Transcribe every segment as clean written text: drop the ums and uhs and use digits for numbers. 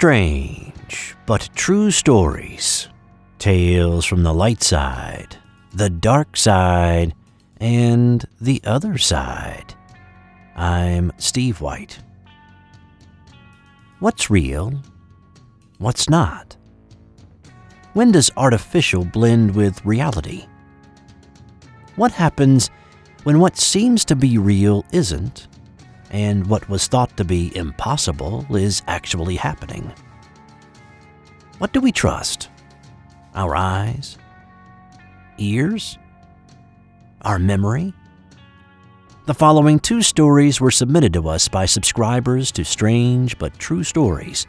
Strange, but true stories. Tales from the light side, the dark side, and the other side. I'm Steve White. What's real? What's not? When does artificial blend with reality? What happens when what seems to be real isn't, and what was thought to be impossible is actually happening? What do we trust? Our eyes? Ears? Our memory? The following 2 stories were submitted to us by subscribers to Strange but True Stories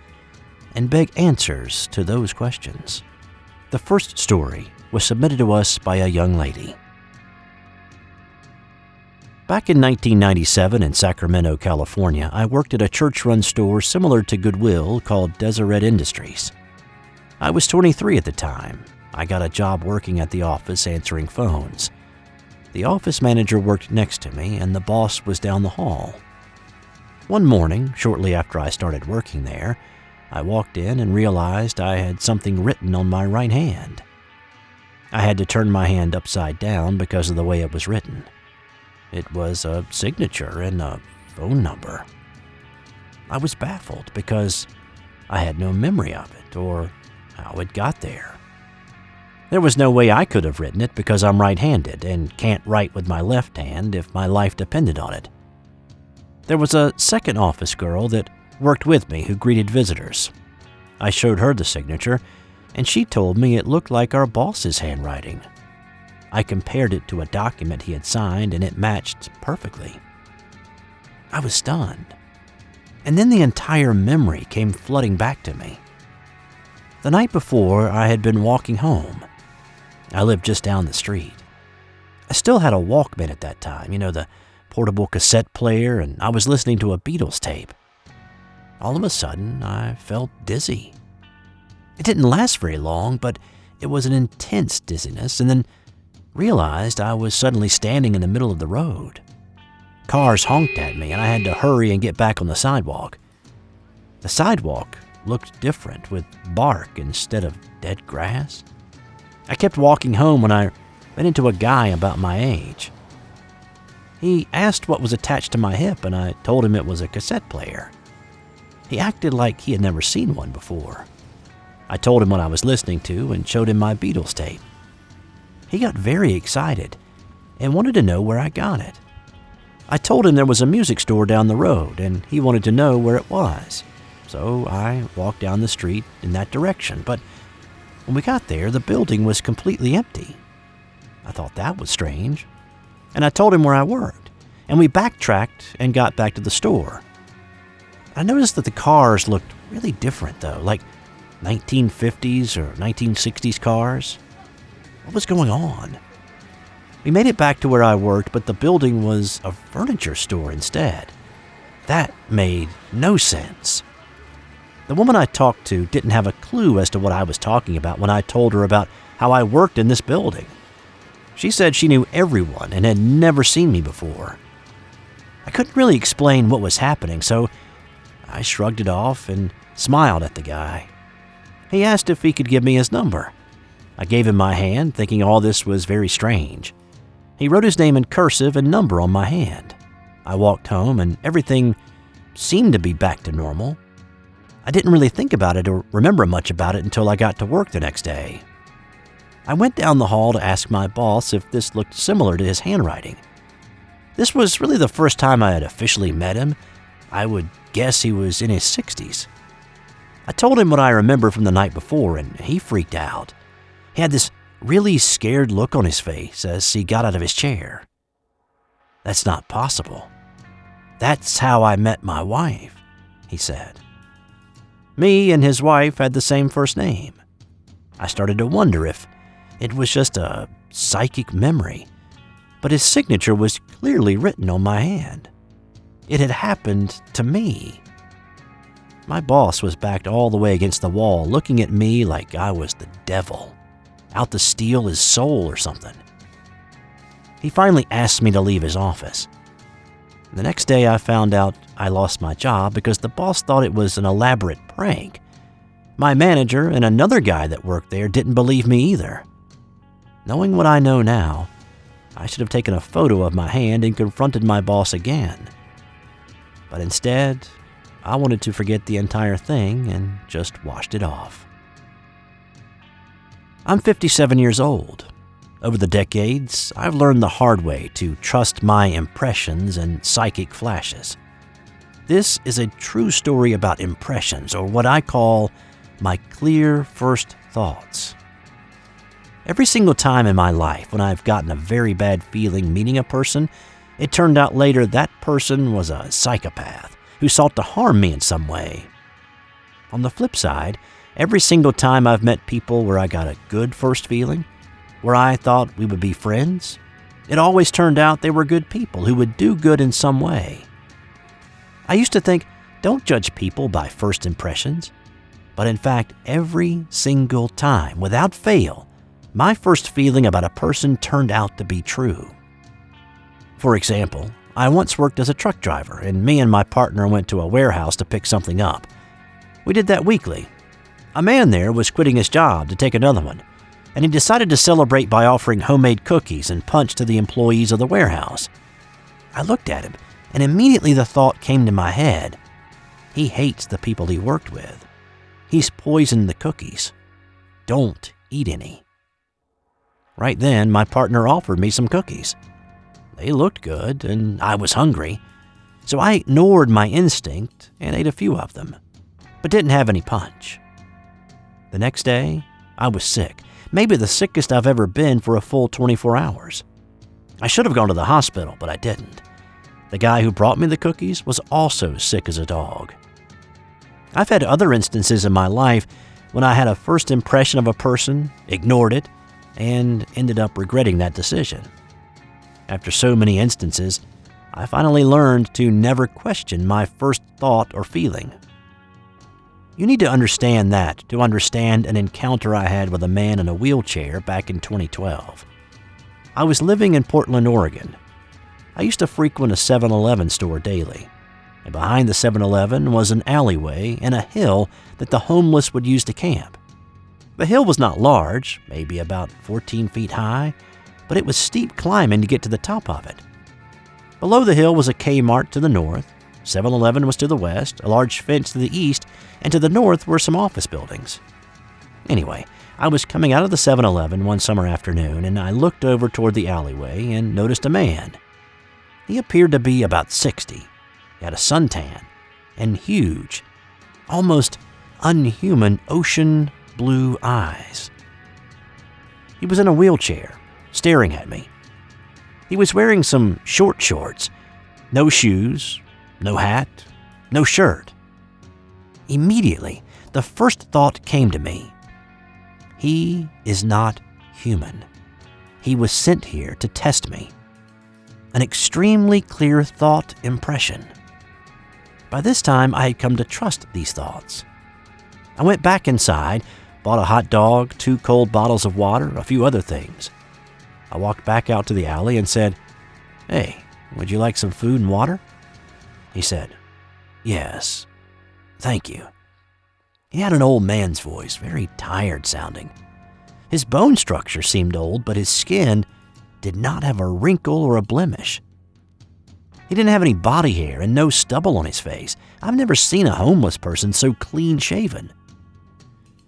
and beg answers to those questions. The first story was submitted to us by a young lady. Back in 1997 in Sacramento, California, I worked at a church-run store similar to Goodwill called Deseret Industries. I was 23 at the time. I got a job working at the office answering phones. The office manager worked next to me, and the boss was down the hall. One morning, shortly after I started working there, I walked in and realized I had something written on my right hand. I had to turn my hand upside down because of the way it was written. It was a signature and a phone number. I was baffled because I had no memory of it or how it got there. There was no way I could have written it because I'm right-handed and can't write with my left hand if my life depended on it. There was a second office girl that worked with me who greeted visitors. I showed her the signature, and she told me it looked like our boss's handwriting. I compared it to a document he had signed, and it matched perfectly. I was stunned. And then the entire memory came flooding back to me. The night before, I had been walking home. I lived just down the street. I still had a Walkman at that time, the portable cassette player, and I was listening to a Beatles tape. All of a sudden, I felt dizzy. It didn't last very long, but it was an intense dizziness, and then realized I was suddenly standing in the middle of the road. Cars honked at me, and I had to hurry and get back on the sidewalk. The sidewalk looked different, with bark instead of dead grass. I kept walking home when I ran into a guy about my age. He asked what was attached to my hip, and I told him it was a cassette player. He acted like he had never seen one before. I told him what I was listening to and showed him my Beatles tape. He got very excited and wanted to know where I got it. I told him there was a music store down the road, and he wanted to know where it was. So I walked down the street in that direction, but when we got there, the building was completely empty. I thought that was strange, and I told him where I worked, and we backtracked and got back to the store. I noticed that the cars looked really different, though, like 1950s or 1960s cars. What was going on? We made it back to where I worked, but the building was a furniture store instead. That made no sense. The woman I talked to didn't have a clue as to what I was talking about when I told her about how I worked in this building. She said she knew everyone and had never seen me before. I couldn't really explain what was happening, so I shrugged it off and smiled at the guy. He asked if he could give me his number. I gave him my hand, thinking all this was very strange. He wrote his name in cursive and number on my hand. I walked home, and everything seemed to be back to normal. I didn't really think about it or remember much about it until I got to work the next day. I went down the hall to ask my boss if this looked similar to his handwriting. This was really the first time I had officially met him. I would guess he was in his 60s. I told him what I remember from the night before, and he freaked out. He had this really scared look on his face as he got out of his chair. "That's not possible. That's how I met my wife," he said. Me and his wife had the same first name. I started to wonder if it was just a psychic memory, but his signature was clearly written on my hand. It had happened to me. My boss was backed all the way against the wall, looking at me like I was the devil, out to steal his soul or something. He finally asked me to leave his office. The next day I found out I lost my job because the boss thought it was an elaborate prank My manager and another guy that worked there didn't believe me either. Knowing what I know now, I should have taken a photo of my hand and confronted my boss again. But instead, I wanted to forget the entire thing and just washed it off. I'm 57 years old. Over the decades, I've learned the hard way to trust my impressions and psychic flashes. This is a true story about impressions, or what I call my clear first thoughts. Every single time in my life when I've gotten a very bad feeling meeting a person, it turned out later that person was a psychopath who sought to harm me in some way. On the flip side, every single time I've met people where I got a good first feeling, where I thought we would be friends, it always turned out they were good people who would do good in some way. I used to think, don't judge people by first impressions. But in fact, every single time, without fail, my first feeling about a person turned out to be true. For example, I once worked as a truck driver, and me and my partner went to a warehouse to pick something up. We did that weekly. A man there was quitting his job to take another one, and he decided to celebrate by offering homemade cookies and punch to the employees of the warehouse. I looked at him, and immediately the thought came to my head. He hates the people he worked with. He's poisoned the cookies. Don't eat any. Right then, my partner offered me some cookies. They looked good, and I was hungry, so I ignored my instinct and ate a few of them, but didn't have any punch. The next day, I was sick, maybe the sickest I've ever been for a full 24 hours. I should have gone to the hospital, but I didn't. The guy who brought me the cookies was also sick as a dog. I've had other instances in my life when I had a first impression of a person, ignored it, and ended up regretting that decision. After so many instances, I finally learned to never question my first thought or feeling. You need to understand that to understand an encounter I had with a man in a wheelchair back in 2012. I was living in Portland, Oregon. I used to frequent a 7-Eleven store daily. And behind the 7-Eleven was an alleyway and a hill that the homeless would use to camp. The hill was not large, maybe about 14 feet high, but it was steep climbing to get to the top of it. Below the hill was a Kmart to the north, 7-Eleven was to the west, a large fence to the east, and to the north were some office buildings. Anyway, I was coming out of the 7-Eleven one summer afternoon, and I looked over toward the alleyway and noticed a man. He appeared to be about 60. He had a suntan and huge, almost unhuman ocean blue eyes. He was in a wheelchair, staring at me. He was wearing some short shorts, no shoes, no hat, no shirt. Immediately, the first thought came to me. He is not human. He was sent here to test me. An extremely clear thought impression. By this time, I had come to trust these thoughts. I went back inside, bought a hot dog, 2 cold bottles of water, a few other things. I walked back out to the alley and said, "Hey, would you like some food and water?" He said, "Yes, thank you." He had an old man's voice, very tired sounding. His bone structure seemed old, but his skin did not have a wrinkle or a blemish. He didn't have any body hair and no stubble on his face. I've never seen a homeless person so clean-shaven.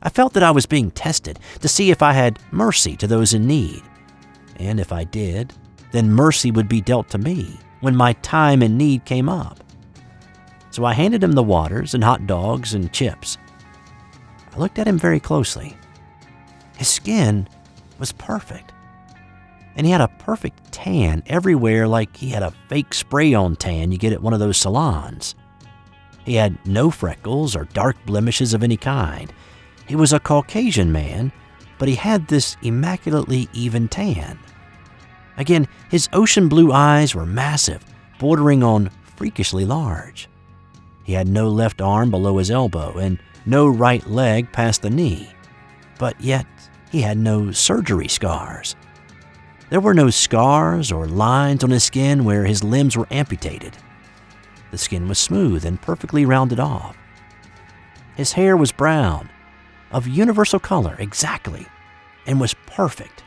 I felt that I was being tested to see if I had mercy to those in need. And if I did, then mercy would be dealt to me when my time in need came up. So I handed him the waters and hot dogs and chips. I looked at him very closely. His skin was perfect. And he had a perfect tan everywhere, like he had a fake spray-on tan you get at one of those salons. He had no freckles or dark blemishes of any kind. He was a Caucasian man, but he had this immaculately even tan. Again, his ocean blue eyes were massive, bordering on freakishly large. He had no left arm below his elbow and no right leg past the knee, but yet he had no surgery scars. There were no scars or lines on his skin where his limbs were amputated. The skin was smooth and perfectly rounded off. His hair was brown, of universal color, exactly, and was perfect.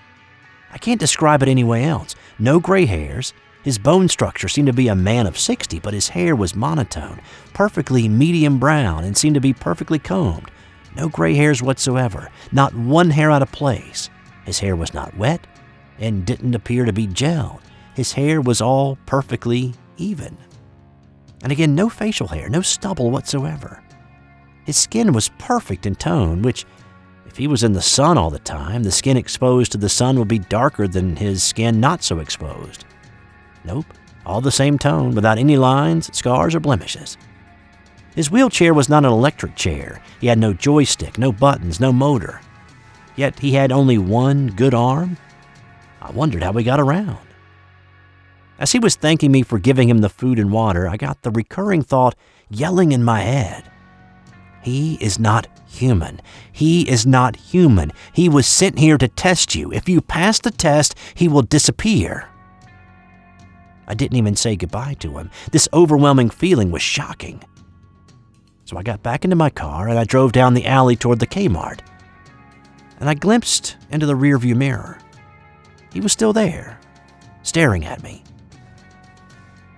I can't describe it any way else. No gray hairs. His bone structure seemed to be a man of 60, but his hair was monotone, perfectly medium brown, and seemed to be perfectly combed. No gray hairs whatsoever, not one hair out of place. His hair was not wet and didn't appear to be gelled. His hair was all perfectly even. And again, no facial hair, no stubble whatsoever. His skin was perfect in tone, which, if he was in the sun all the time, the skin exposed to the sun would be darker than his skin not so exposed. Nope, all the same tone, without any lines, scars, or blemishes. His wheelchair was not an electric chair. He had no joystick, no buttons, no motor. Yet he had only one good arm. I wondered how he got around. As he was thanking me for giving him the food and water, I got the recurring thought yelling in my head. He is not human. He is not human. He was sent here to test you. If you pass the test, he will disappear. I didn't even say goodbye to him. This overwhelming feeling was shocking. So I got back into my car and I drove down the alley toward the Kmart. And I glimpsed into the rearview mirror. He was still there, staring at me.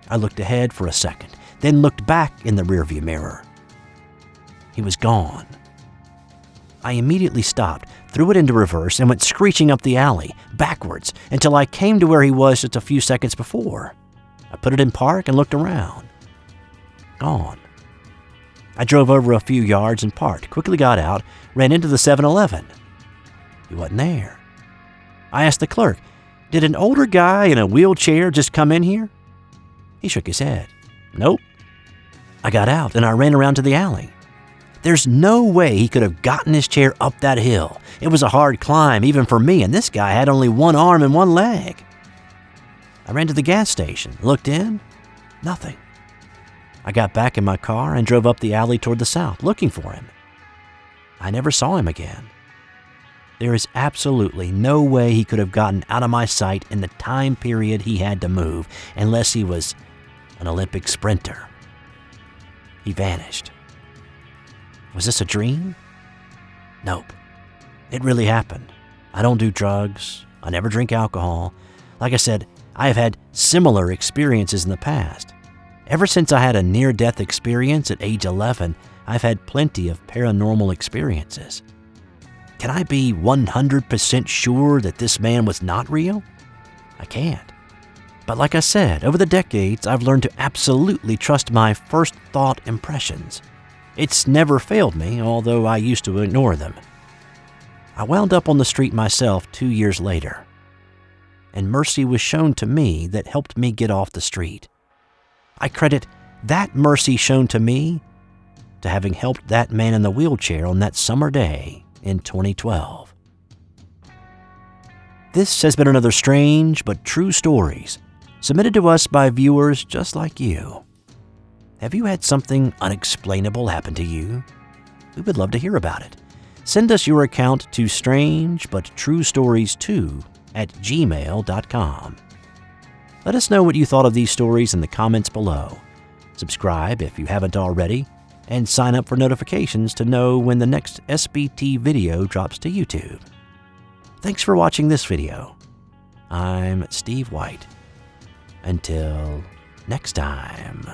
I looked ahead for a second, then looked back in the rearview mirror. He was gone. I immediately stopped, threw it into reverse, and went screeching up the alley, backwards, until I came to where he was just a few seconds before. I put it in park and looked around. Gone. I drove over a few yards and parked, quickly got out, ran into the 7-Eleven. He wasn't there. I asked the clerk, "Did an older guy in a wheelchair just come in here?" He shook his head. "Nope." I got out and I ran around to the alley. There's no way he could have gotten his chair up that hill. It was a hard climb, even for me, and this guy had only one arm and one leg. I ran to the gas station, looked in, nothing. I got back in my car and drove up the alley toward the south, looking for him. I never saw him again. There is absolutely no way he could have gotten out of my sight in the time period he had to move, unless he was an Olympic sprinter. He vanished. Was this a dream? Nope. It really happened. I don't do drugs. I never drink alcohol. Like I said, I have had similar experiences in the past. Ever since I had a near-death experience at age 11, I've had plenty of paranormal experiences. Can I be 100% sure that this man was not real? I can't. But like I said, over the decades, I've learned to absolutely trust my first thought impressions. It's never failed me, although I used to ignore them. I wound up on the street myself 2 years later, and mercy was shown to me that helped me get off the street. I credit that mercy shown to me to having helped that man in the wheelchair on that summer day in 2012. This has been another strange but true stories submitted to us by viewers just like you. Have you had something unexplainable happen to you? We would love to hear about it. Send us your account to strangebutTrueStories2@gmail.com. Let us know what you thought of these stories in the comments below. Subscribe if you haven't already, and sign up for notifications to know when the next SBT video drops to YouTube. Thanks for watching this video. I'm Steve White. Until next time.